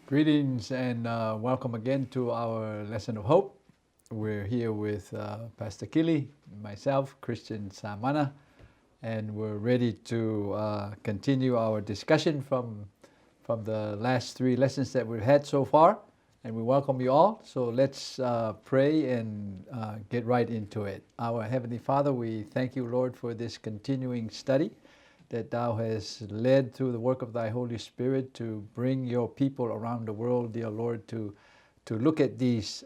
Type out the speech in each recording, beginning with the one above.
Greetings and welcome again to our Lesson of Hope. We're here with Pastor Kili, myself, Christian Samana, and we're ready to continue our discussion from the last three lessons that we've had so far. And we welcome you all. So let's pray and get right into it. Our Heavenly Father, we thank you, Lord, for this continuing study that thou hast led through the work of thy Holy Spirit to bring your people around the world, dear Lord, to look at these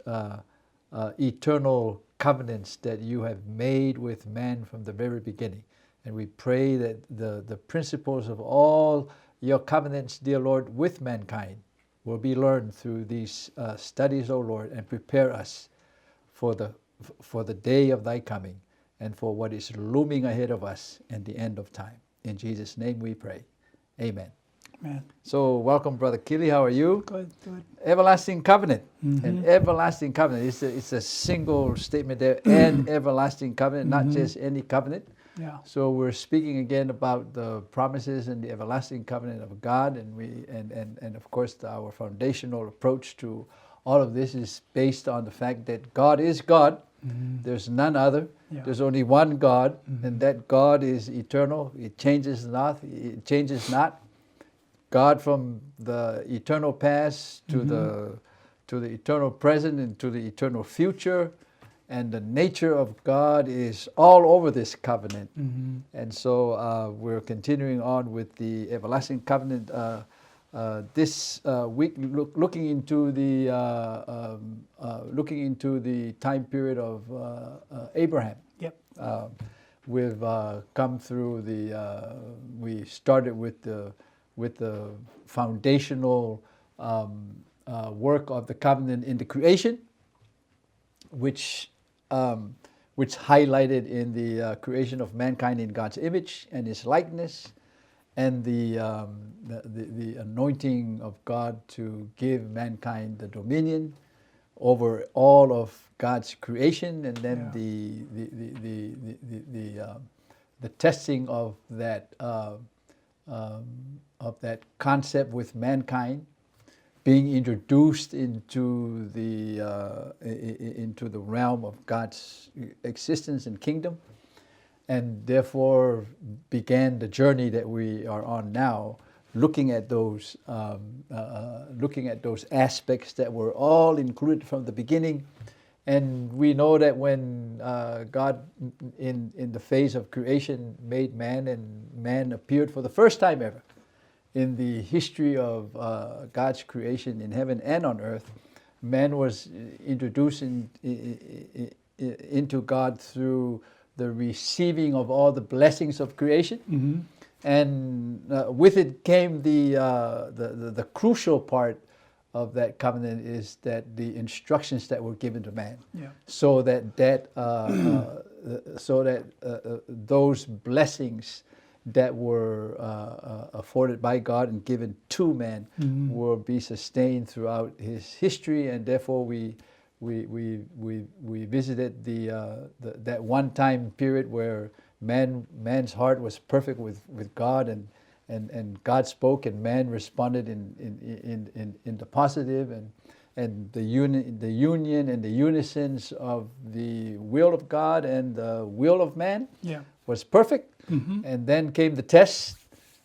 eternal covenants that you have made with man from the very beginning. And we pray that the principles of all your covenants, dear Lord, with mankind will be learned through these studies, O Lord, and prepare us for the day of thy coming and for what is looming ahead of us in the end of time. In Jesus' name we pray. Amen. Amen. So welcome, Brother Kili. How are you? Good, good. Everlasting covenant. Mm-hmm. An everlasting covenant. It's a single statement there. An everlasting covenant, not just any covenant. Yeah. So we're speaking again about the promises and the everlasting covenant of God, and of course our foundational approach to all of this is based on the fact that God is God. Mm-hmm. There's none other. Yeah. There's only one God, Mm-hmm. and that God is eternal. It changes not. It changes not. God from the eternal past to the eternal present and to the eternal future, and the nature of God is all over this covenant. Mm-hmm. And so we're continuing on with the everlasting covenant. This week, looking into the time period of Abraham. Yep. We've come through we started with the foundational work of the covenant in the creation, which highlighted in the creation of mankind in God's image and His likeness, and the anointing of God to give mankind the dominion over all of God's creation, and then the testing of that concept with mankind being introduced into the realm of God's existence and kingdom, and therefore began the journey that we are on now, looking at those aspects that were all included from the beginning. And we know that when God, in the phase of creation, made man, and man appeared for the first time ever in the history of God's creation in heaven and on earth, man was introduced into God through the receiving of all the blessings of creation. Mm-hmm. And with it came the crucial part of that covenant, is that the instructions that were given to man, so that those blessings that were afforded by God and given to man will be sustained throughout his history. And therefore we visited that one time period where man's heart was perfect with God, and God spoke and man responded in the positive, and the union and the unisons of the will of God and the will of man was perfect. Mm-hmm. And then came the test,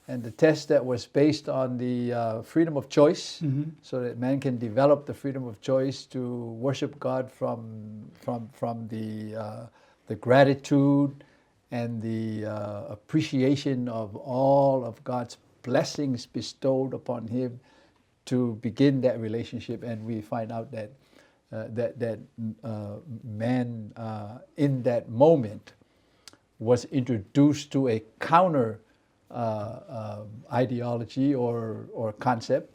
and the test that was based on the freedom of choice, so that man can develop the freedom of choice to worship God from the gratitude and the appreciation of all of God's blessings bestowed upon him to begin that relationship. And we find out that man in that moment was introduced to a counter ideology or concept,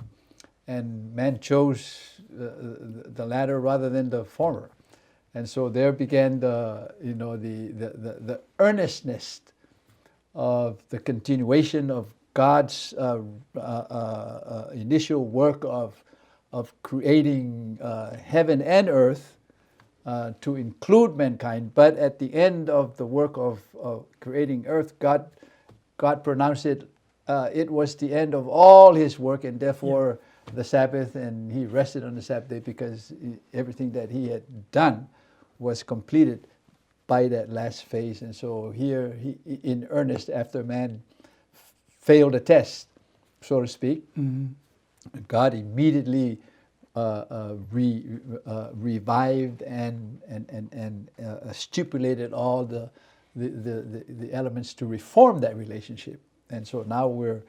and man chose the latter rather than the former. And so there began the earnestness of the continuation of God's initial work of creating heaven and earth to include mankind. But at the end of the work of creating earth, God pronounced it was the end of all His work, and therefore the Sabbath, and he rested on the Sabbath day because everything that he had done was completed by that last phase. And so here, he, in earnest, after man failed the test, so to speak, God immediately revived and stipulated all the elements to reform that relationship. And so now we're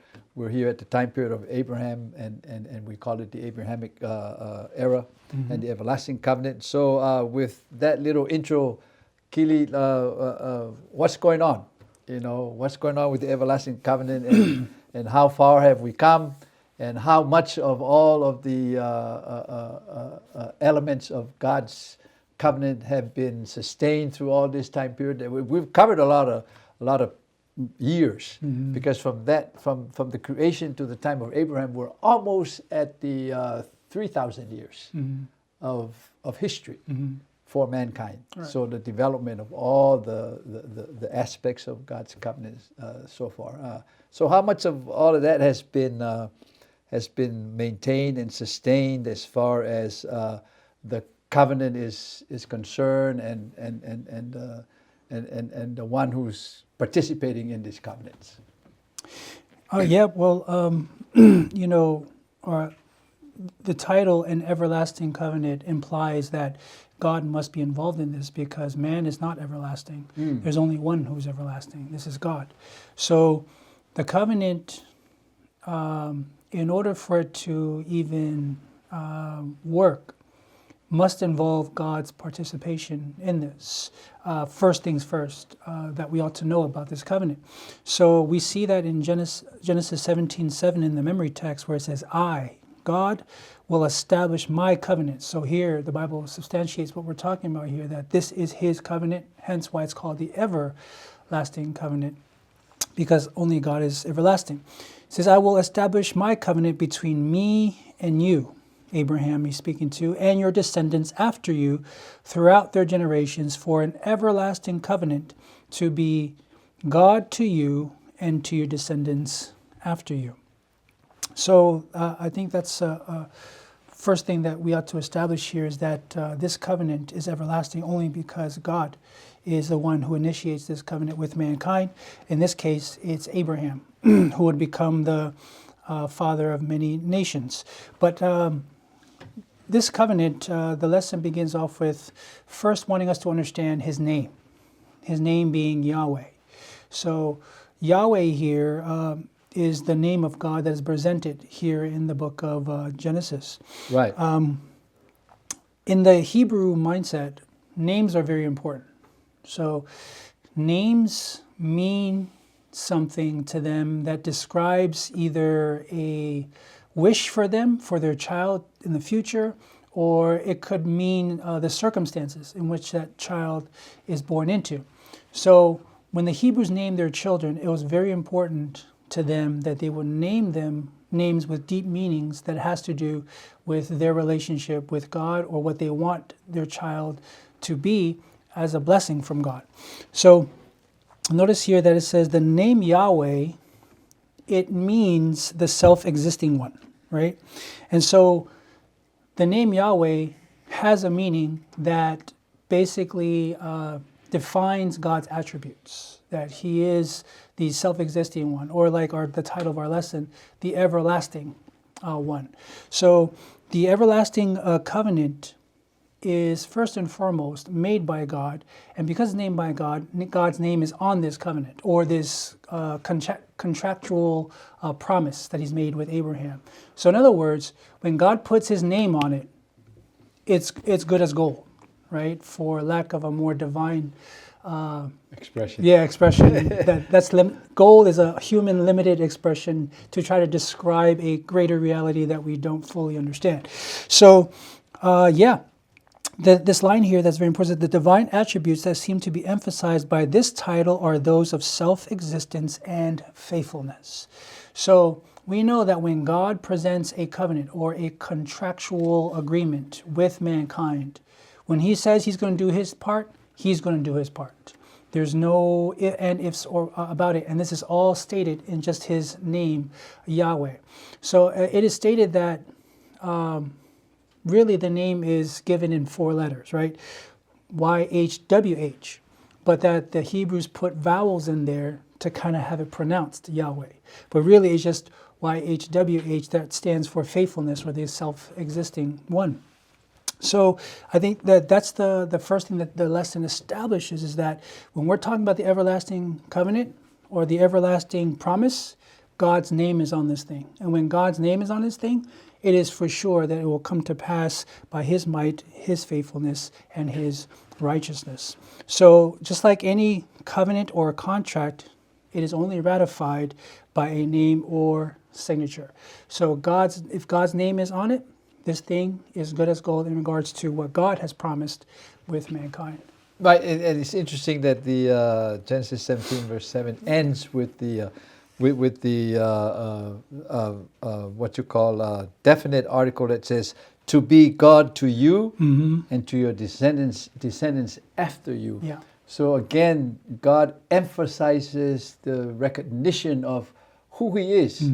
here at the time period of Abraham, and we call it the Abrahamic era and the everlasting covenant. So with that little intro, Kili, what's going on? You know, what's going on with the everlasting covenant, and how far have we come, and how much of all of the elements of God's covenant have been sustained through all this time period? We've covered a lot of years, because from the creation to the time of Abraham, we're almost at the 3,000 years of history for mankind. Right. So the development of all the aspects of God's covenant so far. So how much of all of that has been maintained and sustained as far as the covenant is concerned, and the one who's participating in these covenants? You know, the title "An Everlasting Covenant" implies that God must be involved in this, because man is not everlasting. There's only one who's everlasting. This is God. So the covenant, in order for it to even work, must involve God's participation in this. First things first, that we ought to know about this covenant. So we see that in Genesis 17:7 in the memory text, where it says, "I, God, will establish my covenant." So here the Bible substantiates what we're talking about here, that this is his covenant, hence why it's called the everlasting covenant, because only God is everlasting. It says, "I will establish my covenant between me and you," Abraham he's speaking to, "and your descendants after you throughout their generations, for an everlasting covenant, to be God to you and to your descendants after you." So I think that's first thing that we ought to establish here, is that this covenant is everlasting only because God is the one who initiates this covenant with mankind. In this case, it's Abraham, who would become the father of many nations. But this covenant, the lesson begins off with first wanting us to understand his name being Yahweh. So Yahweh here is the name of God that is presented here in the book of Genesis. Right. In the Hebrew mindset, names are very important. So names mean something to them that describes either a wish for them, for their child in the future, or it could mean the circumstances in which that child is born into. So when the Hebrews named their children, it was very important to them that they would name them names with deep meanings that has to do with their relationship with God, or what they want their child to be as a blessing from God. So notice here that it says the name Yahweh, it means the self-existing one, right? And so the name Yahweh has a meaning that basically defines God's attributes, that he is the self-existing one, or like the title of our lesson, the everlasting one. So the everlasting covenant is first and foremost made by God, and because it's named by God, God's name is on this covenant, or this contractual promise that he's made with Abraham. So in other words, when God puts his name on it, it's good as gold, right? For lack of a more divine expression. Yeah, expression. Gold is a human limited expression to try to describe a greater reality that we don't fully understand. So, this line here that's very important, the divine attributes that seem to be emphasized by this title are those of self-existence and faithfulness. So we know that when God presents a covenant or a contractual agreement with mankind, when he says he's going to do his part, he's going to do his part. There's no and ifs or about it, and this is all stated in just his name, Yahweh. So it is stated that really the name is given in 4 letters, right? YHWH, but that the Hebrews put vowels in there to kind of have it pronounced Yahweh. But really it's just YHWH that stands for faithfulness, or the self-existing one. So I think that that's the first thing that the lesson establishes, is that when we're talking about the everlasting covenant or the everlasting promise, God's name is on this thing. And when God's name is on this thing, it is for sure that it will come to pass by His might, His faithfulness, and His righteousness. So just like any covenant or contract, it is only ratified by a name or signature. So if God's name is on it, this thing is good as gold in regards to what God has promised with mankind. Right, and it's interesting that the Genesis 17 verse 7 ends with the what you call definite article that says, to be God to you and to your descendants after you. Yeah. So again, God emphasizes the recognition of who He is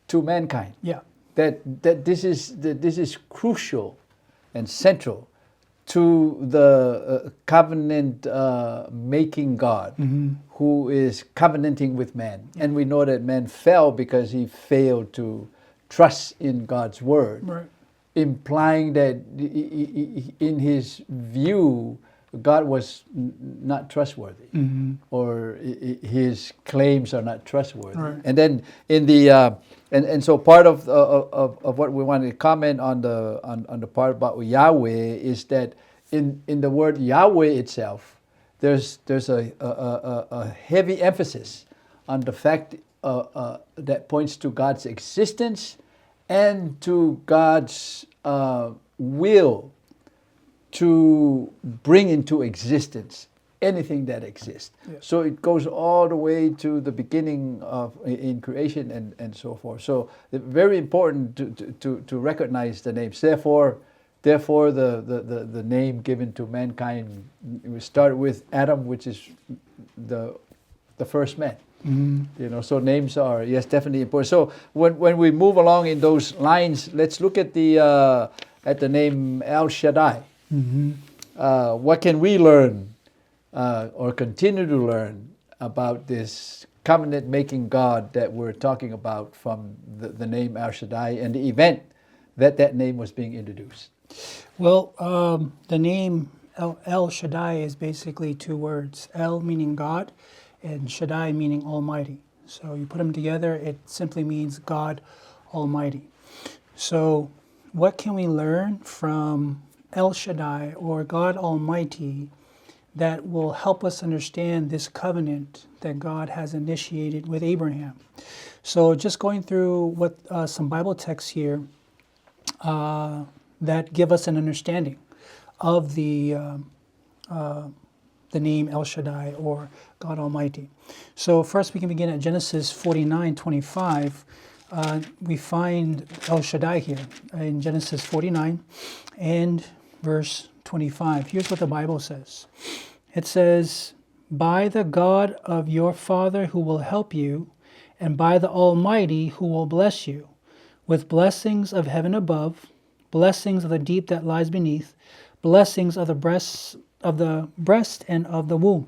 to mankind. Yeah. That this is crucial and central to the covenant making God, who is covenanting with man. And we know that man fell because he failed to trust in God's word, Right. implying that in his view, God was not trustworthy, or his claims are not trustworthy. Right. And then in the and so part of what we wanted to comment on the part about Yahweh is that in the word Yahweh itself, there's a heavy emphasis on the fact that points to God's existence and to God's will to bring into existence anything that exists. Yeah. So it goes all the way to the beginning in creation and so forth. So it's very important to recognize the names. Therefore the name given to mankind, we start with Adam, which is the first man. You know, so names are, yes, definitely important. So when we move along in those lines, let's look at the name El Shaddai. What can we learn or continue to learn about this covenant-making God that we're talking about from the name El Shaddai and the event that name was being introduced? Well, the name El Shaddai is basically 2 words. El meaning God, and Shaddai meaning Almighty. So you put them together, it simply means God Almighty. So what can we learn from El Shaddai, or God Almighty, that will help us understand this covenant that God has initiated with Abraham? So just going through what some Bible texts here that give us an understanding of the name El Shaddai, or God Almighty. So first we can begin at Genesis 49:25. We find El Shaddai here in Genesis 49 and verse 25. Here's what the Bible says. It says, "By the God of your father who will help you, and by the Almighty who will bless you, with blessings of heaven above, blessings of the deep that lies beneath, blessings of the breast and of the womb."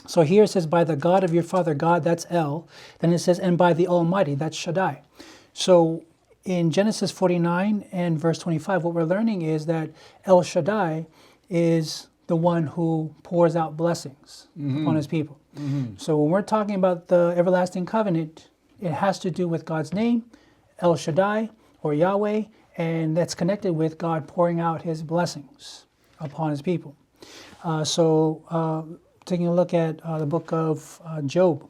So here it says, by the God of your father, God, that's El. Then it says, and by the Almighty, that's Shaddai. So in Genesis 49 and verse 25, what we're learning is that El Shaddai is the one who pours out blessings upon His people. So when we're talking about the everlasting covenant, it has to do with God's name, El Shaddai, or Yahweh, and that's connected with God pouring out His blessings upon His people. Taking a look at the book of Job,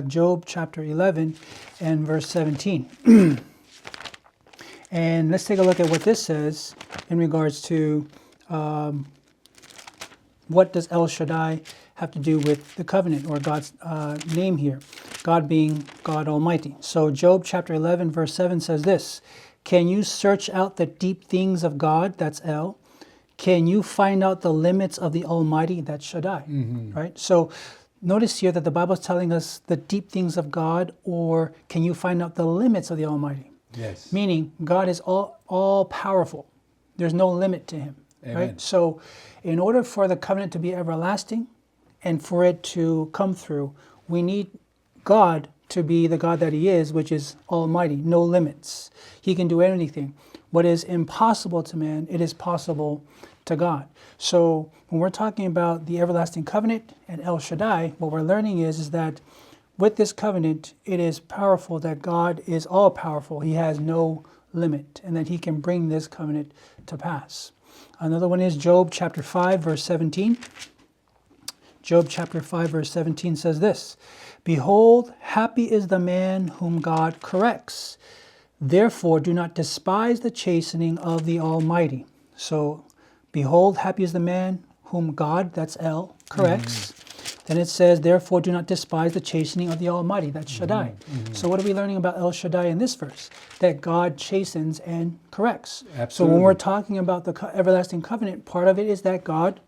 Job chapter 11 and verse 17. And let's take a look at what this says in regards to what does El Shaddai have to do with the covenant, or God's name here, God being God Almighty. So Job chapter 11 verse 7 says this, "Can you search out the deep things of God?" That's El. "Can you find out the limits of the Almighty?" That's Shaddai, right? So notice here that the Bible is telling us the deep things of God, or can you find out the limits of the Almighty? Yes. Meaning God is all powerful. There's no limit to him. Amen. Right? So in order for the covenant to be everlasting and for it to come through, we need God to be the God that he is, which is almighty, no limits. He can do anything. What is impossible to man, it is possible to God. So when we're talking about the everlasting covenant and El Shaddai, what we're learning is that with this covenant, it is powerful that God is all powerful. He has no limit, and that he can bring this covenant to pass. Another one is Job chapter 5, verse 17. Job chapter 5, verse 17 says this, "Behold, happy is the man whom God corrects. Therefore do not despise the chastening of the Almighty." So, behold, happy is the man whom God, that's El, corrects. Then it says, therefore do not despise the chastening of the Almighty, that's Shaddai. So what are we learning about El Shaddai in this verse? That God chastens and corrects. Absolutely. So when we're talking about the everlasting covenant, part of it is that God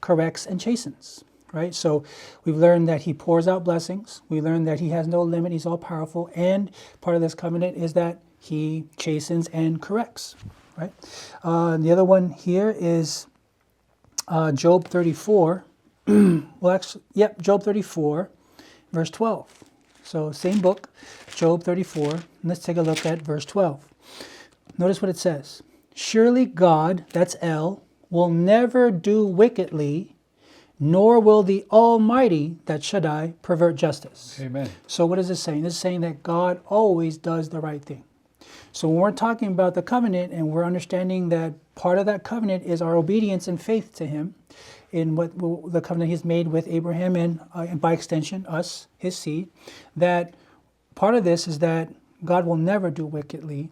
corrects and chastens. Right? So we've learned that he pours out blessings. We learned that he has no limit. He's all powerful. And part of this covenant is that he chastens and corrects. Right? The other one here is Job 34. Well, actually, Job 34, verse 12. So same book, Job 34. And let's take a look at verse 12. Notice what it says. "Surely God," that's El, "will never do wickedly, nor will the Almighty," that Shaddai, "pervert justice." Amen. So what is this saying? This is saying that God always does the right thing. So when we're talking about the covenant and we're understanding that part of that covenant is our obedience and faith to him in what the covenant he's made with Abraham and by extension us, his seed, that part of this is that God will never do wickedly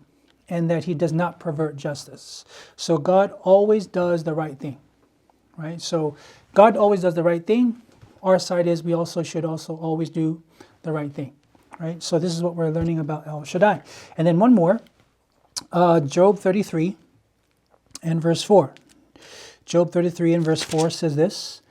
and that he does not pervert justice. So God always does the right thing. Right? So God always does the right thing. Our side is we also should also always do the right thing. Right? So this is what we're learning about El Shaddai. And then one more, Job 33 and verse 4. Job 33 and verse 4 says this.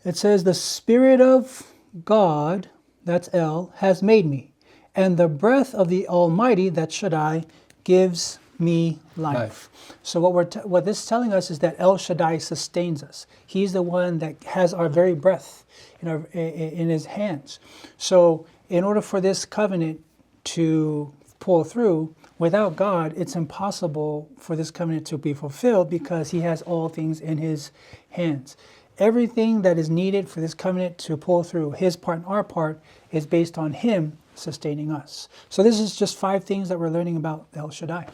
It says, "The Spirit of God," that's El, "has made me, and the breath of the Almighty," that's Shaddai, "gives me life." So what this is telling us is that El Shaddai sustains us. He's the one that has our very breath in his hands. So in order for this covenant to pull through, without God, it's impossible for this covenant to be fulfilled because he has all things in his hands. Everything that is needed for this covenant to pull through, his part and our part, is based on him sustaining us. So this is just 5 things that we're learning about El Shaddai.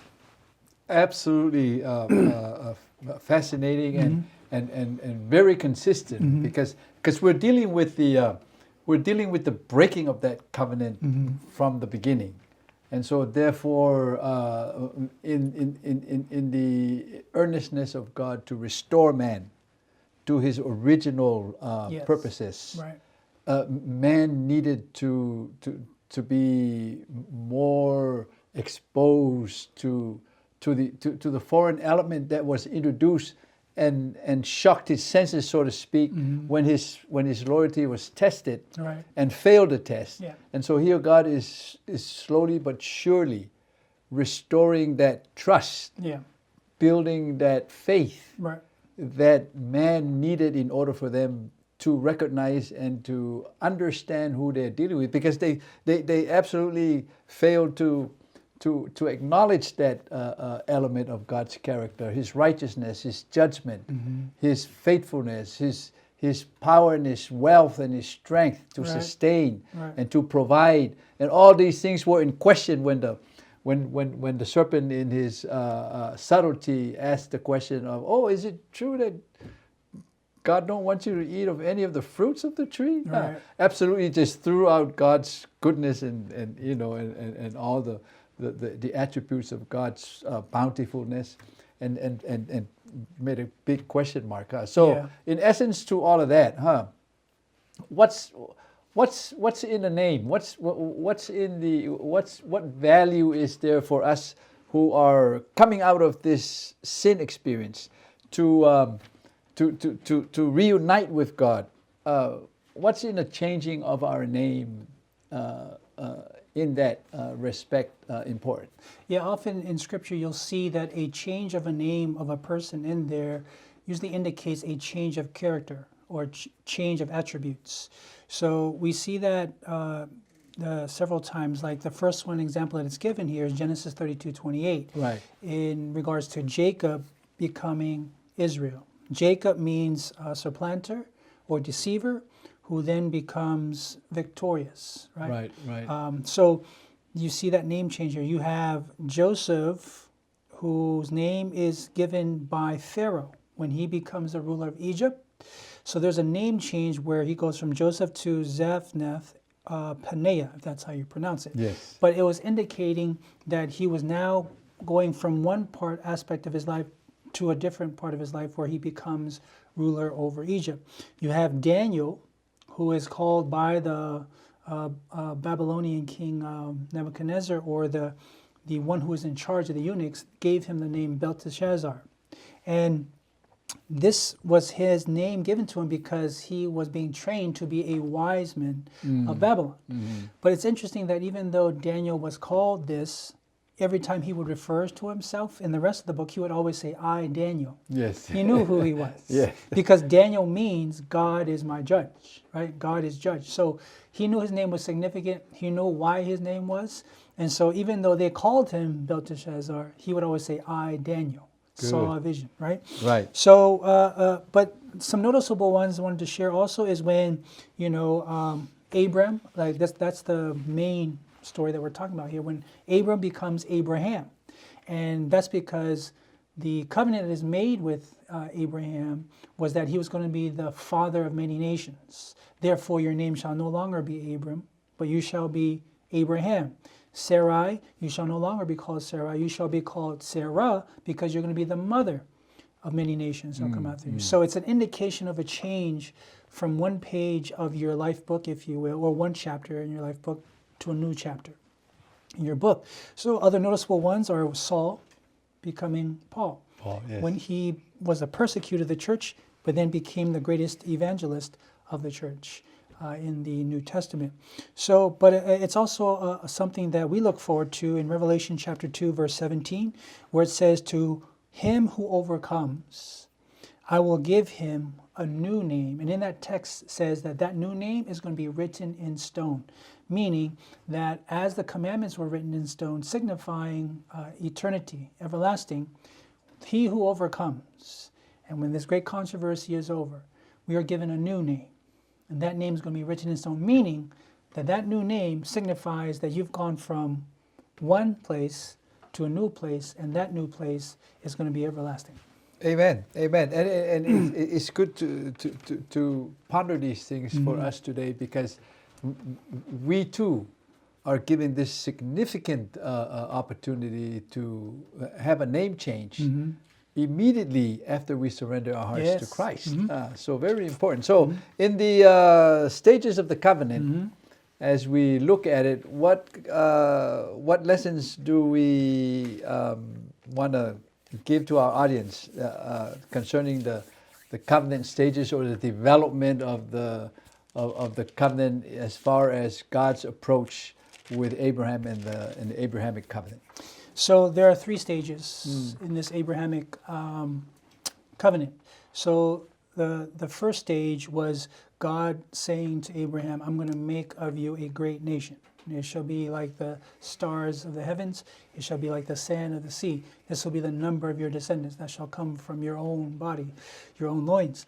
Absolutely fascinating and very consistent because we're dealing with the breaking of that covenant from the beginning. And so therefore, in the earnestness of God to restore man to his original purposes, Right. Man needed to be more exposed to the foreign element that was introduced and shocked his senses, so to speak, when his loyalty was tested Right. and failed the test. Yeah. And so here God is slowly but surely restoring that trust, Yeah. building that faith Right. that man needed in order for them to recognize and to understand who they're dealing with, because they absolutely failed to acknowledge that element of God's character, his righteousness, his judgment, his faithfulness, his power and his wealth and his strength to Right. sustain Right. and to provide. And all these things were in question when the serpent in his subtlety asked the question of, "Oh, is it true that God don't want you to eat of any of the fruits of the tree?" Right. Absolutely, just threw out God's goodness and all the attributes of God's bountifulness, and made a big question mark. So, Yeah. in essence, to all of that, what's in the name? What value is there for us who are coming out of this sin experience to reunite with God? What's in the changing of our name in that respect important. Yeah, often in Scripture you'll see that a change of a name of a person in there usually indicates a change of character or change of attributes. So we see that several times. Like the first one example that it's given here is Genesis 32:28. Right. In regards to Jacob becoming Israel. Jacob means supplanter or deceiver, who then becomes victorious. Right. Right. So you see that name change here. You have Joseph, whose name is given by Pharaoh when he becomes the ruler of Egypt. So there's a name change where he goes from Joseph to Zaphnath Paneah, if that's how you pronounce it. Yes. But it was indicating that he was now going from one aspect of his life to a different part of his life where he becomes ruler over Egypt. You have Daniel, who is called by the Babylonian king Nebuchadnezzar, or the one who was in charge of the eunuchs, gave him the name Belteshazzar. And this was his name given to him because he was being trained to be a wise man of Babylon. Mm-hmm. But it's interesting that even though Daniel was called this, every time he would refer to himself in the rest of the book, he would always say, I, Daniel. Yes. He knew who he was. Yeah. Because Daniel means God is my judge, right? God is judge. So he knew his name was significant. He knew why his name was. And so even though they called him Belteshazzar, he would always say, I, Daniel, saw a vision, right? Right. So, but some noticeable ones I wanted to share also is when, Abram, like that's the main story that we're talking about here, when Abram becomes Abraham. And that's because the covenant that is made with Abraham was that he was going to be the father of many nations. Therefore, your name shall no longer be Abram, but you shall be Abraham. Sarai, you shall no longer be called Sarai, you shall be called Sarah, because you're going to be the mother of many nations that come after you. So it's an indication of a change from one page of your life book, if you will, or one chapter in your life book to a new chapter in your book. So other noticeable ones are Saul becoming Paul. Paul, yes. When he was a persecutor of the church, but then became the greatest evangelist of the church in the New Testament. So, but it's also something that we look forward to in Revelation chapter 2, verse 17, where it says, to him who overcomes, I will give him a new name. And in that text says that that new name is going to be written in stone, meaning that as the commandments were written in stone, signifying eternity, everlasting, he who overcomes, and when this great controversy is over, we are given a new name. And that name is going to be written in stone, meaning that that new name signifies that you've gone from one place to a new place, and that new place is going to be everlasting. Amen. Amen. And it's good to ponder these things for us today, because we too are given this significant opportunity to have a name change immediately after we surrender our hearts to Christ. So very important. So in the stages of the covenant, as we look at it, what lessons do we want to give to our audience concerning the covenant stages, or the development of the covenant as far as God's approach with Abraham and the Abrahamic covenant? So there are three stages in this Abrahamic covenant. So the first stage was God saying to Abraham, I'm going to make of you a great nation. And it shall be like the stars of the heavens. It shall be like the sand of the sea. This will be the number of your descendants that shall come from your own body, your own loins.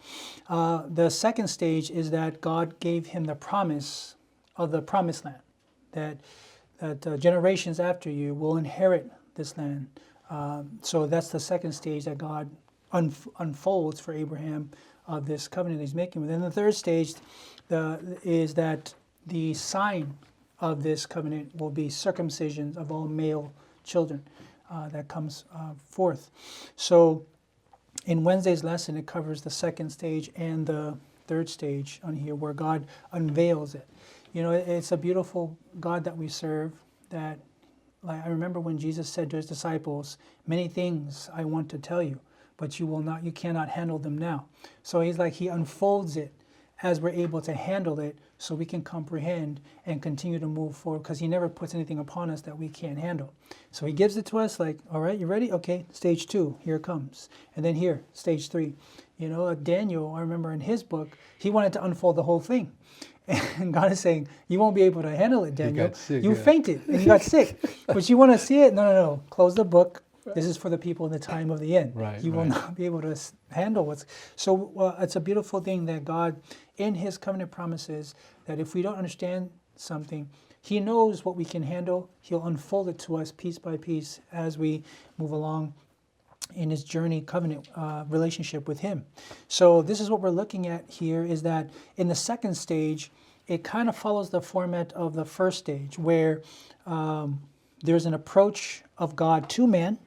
The second stage is that God gave him the promise of the promised land, that generations after you will inherit this land. So that's the second stage that God unfolds for Abraham of this covenant he's making. Within the third stage is that the sign of this covenant will be circumcision of all male children that comes forth. So in Wednesday's lesson, it covers the second stage and the third stage on here, where God unveils it. You know, it's a beautiful God that we serve. That, like, I remember when Jesus said to his disciples, many things I want to tell you, but you cannot handle them now. So he unfolds it as we're able to handle it, so we can comprehend and continue to move forward, because he never puts anything upon us that we can't handle. So he gives it to us like, all right, you ready? Okay, stage 2, here it comes. And then here, stage 3. You know, Daniel, I remember in his book, he wanted to unfold the whole thing. And God is saying, you won't be able to handle it, Daniel. He got sick, you yeah. fainted and you got sick. But you want to see it? No. Close the book. This is for the people in the time of the end. Right, You will right. not be able to handle what's... So it's a beautiful thing that God, in his covenant promises, that if we don't understand something, he knows what we can handle. He'll unfold it to us piece by piece as we move along in his journey, covenant relationship with him. So this is what we're looking at here, is that in the second stage, it kind of follows the format of the first stage, where there's an approach of God to man,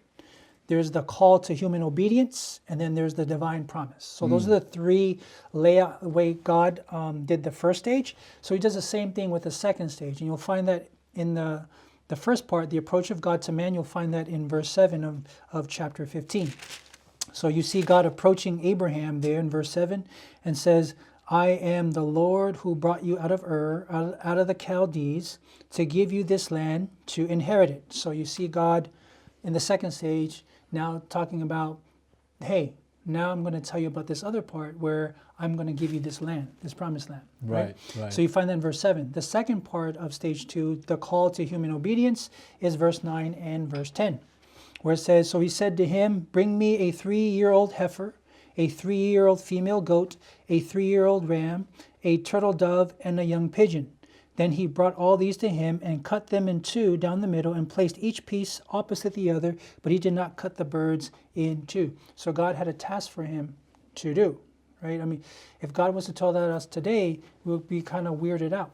there's the call to human obedience, and then there's the divine promise. So those are the three layout, the way God did the first stage. So he does the same thing with the second stage. And you'll find that in the first part, the approach of God to man, you'll find that in verse 7 of chapter 15. So you see God approaching Abraham there in verse 7 and says, I am the Lord who brought you out of Ur, out of the Chaldees, to give you this land to inherit it. So you see God in the second stage now talking about, hey, now I'm going to tell you about this other part where I'm going to give you this land, this promised land. Right. So you find that in verse 7. The second part of stage 2, the call to human obedience, is verse 9 and verse 10, where it says, so he said to him, bring me a 3-year-old heifer, a 3-year-old female goat, a 3-year-old ram, a turtle dove, and a young pigeon. Then he brought all these to him and cut them in two down the middle and placed each piece opposite the other, but he did not cut the birds in two. So God had a task for him to do, right? I mean, if God was to tell that us today, we would be kind of weirded out,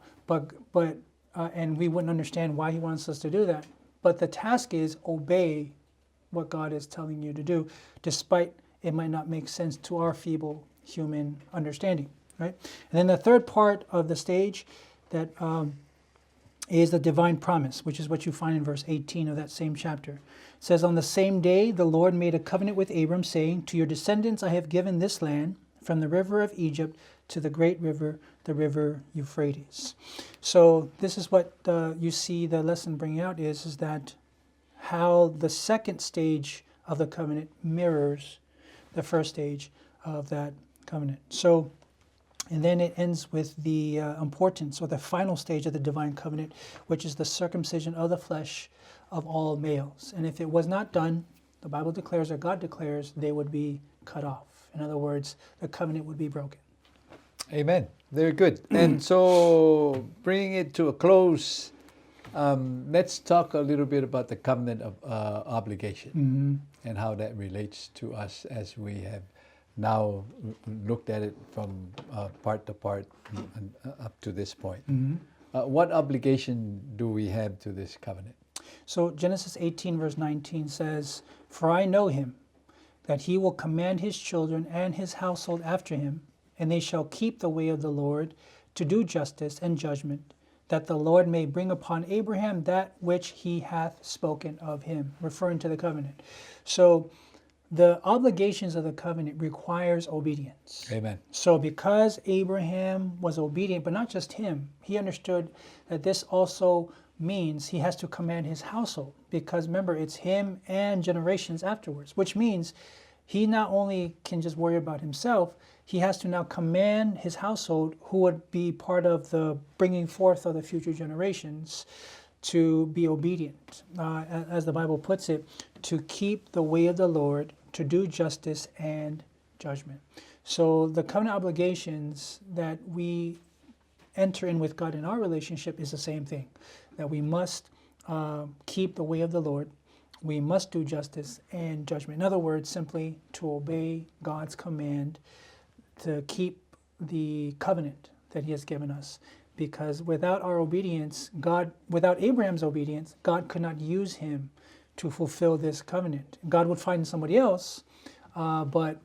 and we wouldn't understand why he wants us to do that. But the task is obey what God is telling you to do, despite it might not make sense to our feeble human understanding, right? And then the third part of the stage that is the divine promise, which is what you find in verse 18 of that same chapter. It says, on the same day the Lord made a covenant with Abram, saying, to your descendants I have given this land, from the river of Egypt to the great river, the river Euphrates. So this is what you see the lesson bringing out is that how the second stage of the covenant mirrors the first stage of that covenant. So, and then it ends with the importance, or the final stage of the divine covenant, which is the circumcision of the flesh of all males. And if it was not done, the Bible declares, or God declares, they would be cut off. In other words, the covenant would be broken. Amen. Very good. And so, bringing it to a close, let's talk a little bit about the covenant of obligation and how that relates to us as we have now looked at it from part to part and up to this point. What obligation do we have to this covenant? So Genesis 18 verse 19 says, for I know him, that he will command his children and his household after him, and they shall keep the way of the Lord, to do justice and judgment, that the Lord may bring upon Abraham that which he hath spoken of him, referring to the covenant. So the obligations of the covenant requires obedience. Amen. So because Abraham was obedient, but not just him, he understood that this also means he has to command his household, because remember, it's him and generations afterwards, which means he not only can just worry about himself, he has to now command his household, who would be part of the bringing forth of the future generations, to be obedient. As the Bible puts it, to keep the way of the Lord, to do justice and judgment. So the covenant obligations that we enter in with God in our relationship is the same thing, that we must keep the way of the Lord, we must do justice and judgment. In other words, simply to obey God's command, to keep the covenant that he has given us. Because without our obedience, without Abraham's obedience, God could not use him to fulfill this covenant. God would find somebody else, but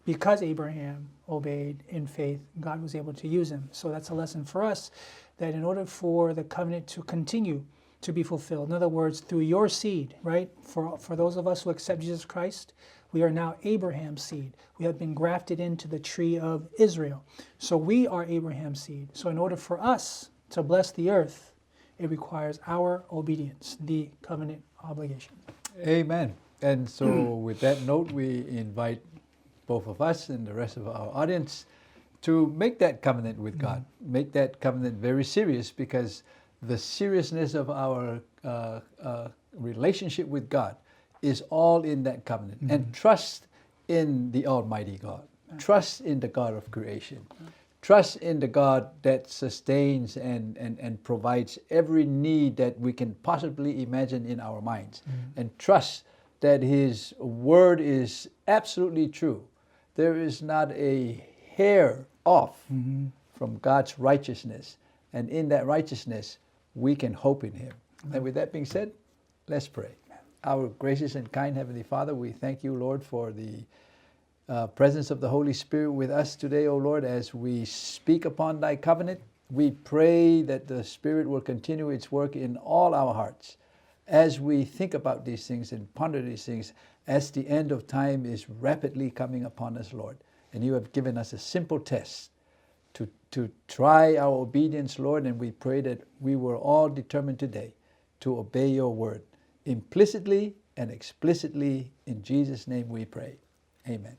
because Abraham obeyed in faith, God was able to use him. So that's a lesson for us, that in order for the covenant to continue, to be fulfilled. In other words, through your seed, right? For those of us who accept Jesus Christ, we are now Abraham's seed. We have been grafted into the tree of Israel. So we are Abraham's seed. So in order for us to bless the earth, it requires our obedience, the covenant obligation. Amen. And so with that note, we invite both of us and the rest of our audience to make that covenant with God. Make that covenant very serious, because the seriousness of our relationship with God is all in that covenant. And trust in the Almighty God. Trust in the God of creation. Trust in the God that sustains and provides every need that we can possibly imagine in our minds. And trust that His word is absolutely true. There is not a hair off from God's righteousness. And in that righteousness, we can hope in Him. And with that being said, let's pray. Our gracious and kind Heavenly Father, we thank you, Lord, for the presence of the Holy Spirit with us today, O Lord, as we speak upon Thy covenant. We pray that the Spirit will continue its work in all our hearts as we think about these things and ponder these things, as the end of time is rapidly coming upon us, Lord. And you have given us a simple test to try our obedience, Lord, and we pray that we were all determined today to obey your word implicitly and explicitly. In Jesus' name we pray. Amen.